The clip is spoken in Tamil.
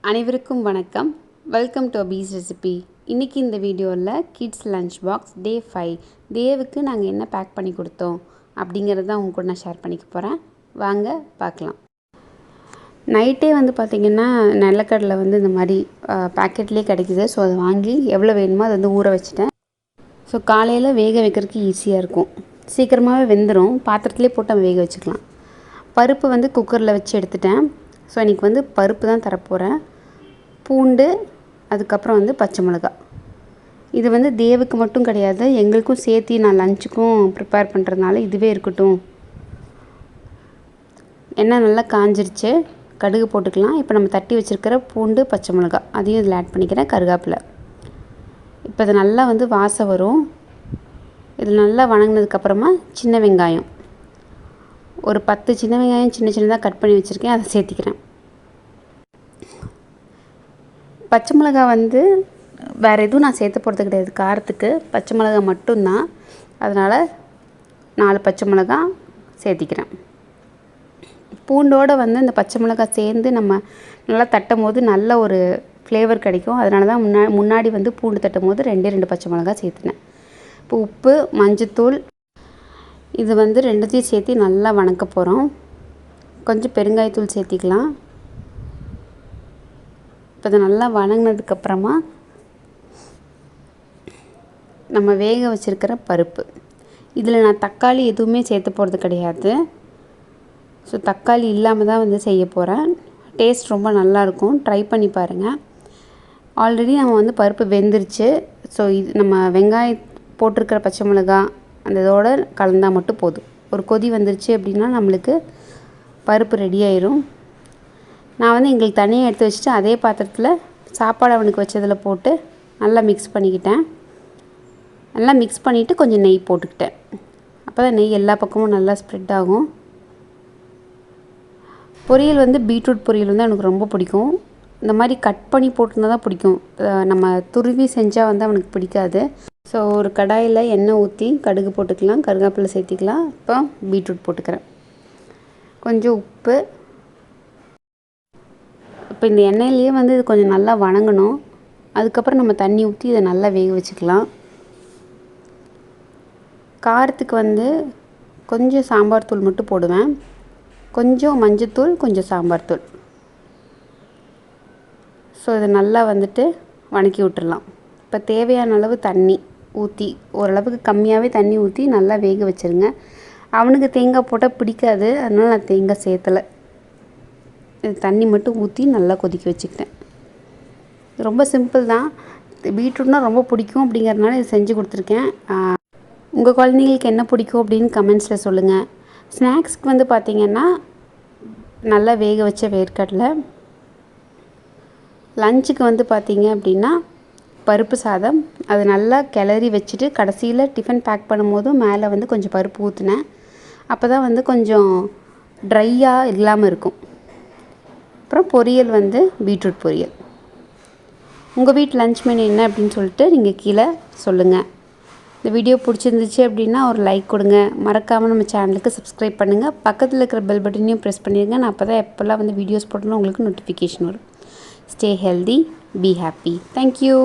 அனைவருக்கும் வணக்கம். Welcome to Abi's recipe. இன்றைக்கி இந்த வீடியோவில் கிட்ஸ் லஞ்ச் பாக்ஸ் டே 5 தேவுக்கு நாங்கள் என்ன பேக் பண்ணி கொடுத்தோம் அப்படிங்கிறது தான் உங்க கூட நான் ஷேர் பண்ணிக்க போகிறேன். வாங்க பார்க்கலாம். நைட்டே பார்த்திங்கன்னா நிலக்கடலை இந்த மாதிரி பேக்கெட்லேயே கிடைக்கிது. ஸோ அதை வாங்கி எவ்வளோ வேணுமோ அதை ஊற வச்சுட்டேன். ஸோ காலையில் வேக வைக்கிறதுக்கு ஈஸியாக இருக்கும். சீக்கிரமாகவே வெந்துடும். பாத்திரத்துலேயே போட்டு நம்ம வேக வச்சுக்கலாம். பருப்பு குக்கரில் வச்சு எடுத்துட்டேன். ஸோ இன்றைக்கி பருப்பு தான் தரப்போகிறேன். பூண்டு, அதுக்கப்புறம் பச்சை மிளகாய். இது தேவுக்கு மட்டும் கிடையாது, எங்களுக்கும் சேர்த்து நான் லஞ்சுக்கும் ப்ரிப்பேர் பண்ணுறதுனால இதுவே இருக்கட்டும். எண்ணெய் நல்லா காஞ்சிருச்சு. கடுகு போட்டுக்கலாம். இப்போ நம்ம தட்டி வச்சுருக்கிற பூண்டு, பச்சை மிளகாய் அதையும் இதில் ஆட் பண்ணிக்கிறேன். கருவேப்பிலை. இப்போ இது நல்லா வாசம் வரும். இதில் நல்லா வணங்கினதுக்கப்புறமா சின்ன வெங்காயம், ஒரு 10 சின்ன வெங்காயம் சின்ன சின்னதாக கட் பண்ணி வச்சுருக்கேன், அதை சேர்த்திக்கிறேன். பச்சை மிளகாய் வேறு எதுவும் நான் சேர்த்த போகிறது கிடையாது. காரத்துக்கு பச்சை மிளகாய் மட்டும்தான். அதனால் 4 பச்சை மிளகாய் சேர்த்திக்கிறேன். பூண்டோடு இந்த பச்சை மிளகாய் சேர்ந்து நம்ம நல்லா தட்டும் போது நல்ல ஒரு ஃப்ளேவர் கிடைக்கும். அதனால தான் முன்னாடி பூண்டு தட்டும் போது 2 பச்சை மிளகாய் சேர்த்துனேன். இப்போ உப்பு, மஞ்சத்தூள் இது ரெண்டுத்தையும் சேர்த்து நல்லா வணக்க போகிறோம். கொஞ்சம் பெருங்காயத்தூள் சேர்த்திக்கலாம். இப்போ இதை நல்லா வணங்கினதுக்கப்புறமா நம்ம வேக வச்சுருக்கிற பருப்பு. இதில் நான் தக்காளி எதுவுமே சேர்த்து போகிறது கிடையாது. ஸோ தக்காளி இல்லாமல் தான் செய்ய போகிறேன். டேஸ்ட் ரொம்ப நல்லாயிருக்கும். ட்ரை பண்ணி பாருங்கள். ஆல்ரெடி நம்ம பருப்பு வெந்துருச்சு. ஸோ இது நம்ம வெங்காயம் போட்டிருக்கிற பச்சை மிளகாய் அந்த இதோடு கலந்தால் மட்டும் போதும். ஒரு கொதி வந்துருச்சு அப்படின்னா நம்மளுக்கு பருப்பு ரெடி ஆயிரும். நான் எங்களுக்கு தனியாக எடுத்து வச்சுட்டு அதே பாத்திரத்தில் சாப்பாடு அவனுக்கு வச்சதில் போட்டு நல்லா மிக்ஸ் பண்ணிக்கிட்டேன். நல்லா மிக்ஸ் பண்ணிவிட்டு கொஞ்சம் நெய் போட்டுக்கிட்டேன். அப்போ தான் நெய் எல்லா பக்கமும் நல்லா ஸ்ப்ரெட் ஆகும். பொரியல் பீட்ரூட் பொரியல் எனக்கு ரொம்ப பிடிக்கும். இந்த மாதிரி கட் பண்ணி போட்டுருந்தா தான் பிடிக்கும். நம்ம துருவி செஞ்சால் அவனுக்கு பிடிக்காது. ஸோ ஒரு கடாயில் எண்ணெய் ஊற்றி கடுகு போட்டுக்கலாம், கருவேப்பிலை சேர்த்திக்கலாம். இப்போ பீட்ரூட் போட்டுக்கிறேன். கொஞ்சம் உப்பு. இப்போ இந்த எண்ணெயிலேயே இது கொஞ்சம் நல்லா வணங்கணும். அதுக்கப்புறம் நம்ம தண்ணி ஊற்றி இதை நல்லா வேக வச்சுக்கலாம். காரத்துக்கு கொஞ்சம் சாம்பார் தூள் மட்டும் போடுவேன். கொஞ்சம் மஞ்சத்தூள், கொஞ்சம் சாம்பார் தூள். ஸோ இதை நல்லா வணக்கி விட்டுடலாம். இப்போ தேவையான அளவு தண்ணி ஊற்றி, ஓரளவுக்கு கம்மியாகவே தண்ணி ஊற்றி நல்லா வேக வச்சுருங்க. அவனுக்கு தேங்காய் போட்டால் பிடிக்காது, அதனால் நான் தேங்காய் சேர்த்தலை. இது தண்ணி மட்டும் ஊற்றி நல்லா கொதிக்க வச்சுக்கிட்டேன். ரொம்ப சிம்பிள் தான். பீட்ரூட்னால் ரொம்ப பிடிக்கும் அப்படிங்கிறதுனால இது செஞ்சு கொடுத்துருக்கேன். உங்கள் குழந்தைங்களுக்கு என்ன பிடிக்கும் அப்படின்னு கமெண்ட்ஸில் சொல்லுங்கள். ஸ்நாக்ஸ்க்கு பார்த்திங்கன்னா நல்லா வேக வச்ச வேர்க்கடலை. லஞ்சுக்கு பார்த்திங்க அப்படின்னா பருப்பு சாதம். அது நல்லா கிளறி வச்சுட்டு கடைசியில் டிஃபன் பேக் பண்ணும்போதும் மேலே கொஞ்சம் பருப்பு ஊற்றினேன். அப்போ தான் கொஞ்சம் ட்ரையாக இல்லாமல் இருக்கும். அப்புறம் பொரியல் பீட்ரூட் பொரியல். உங்கள் வீட்டு லஞ்ச் மெனு என்ன அப்படின்னு சொல்லிட்டு நீங்கள் கீழே சொல்லுங்கள். இந்த வீடியோ பிடிச்சிருந்துச்சு அப்படின்னா ஒரு லைக் கொடுங்க. மறக்காமல் நம்ம சேனலுக்கு சப்ஸ்கிரைப் பண்ணுங்கள். பக்கத்தில் இருக்கிற பெல் பட்டனையும் ப்ரெஸ் பண்ணிடுங்க. நான் அப்போ தான் எப்போல்லாம் வீடியோஸ் போட்டோன்னா உங்களுக்கு நோட்டிஃபிகேஷன் வரும். Stay healthy, be happy. Thank you.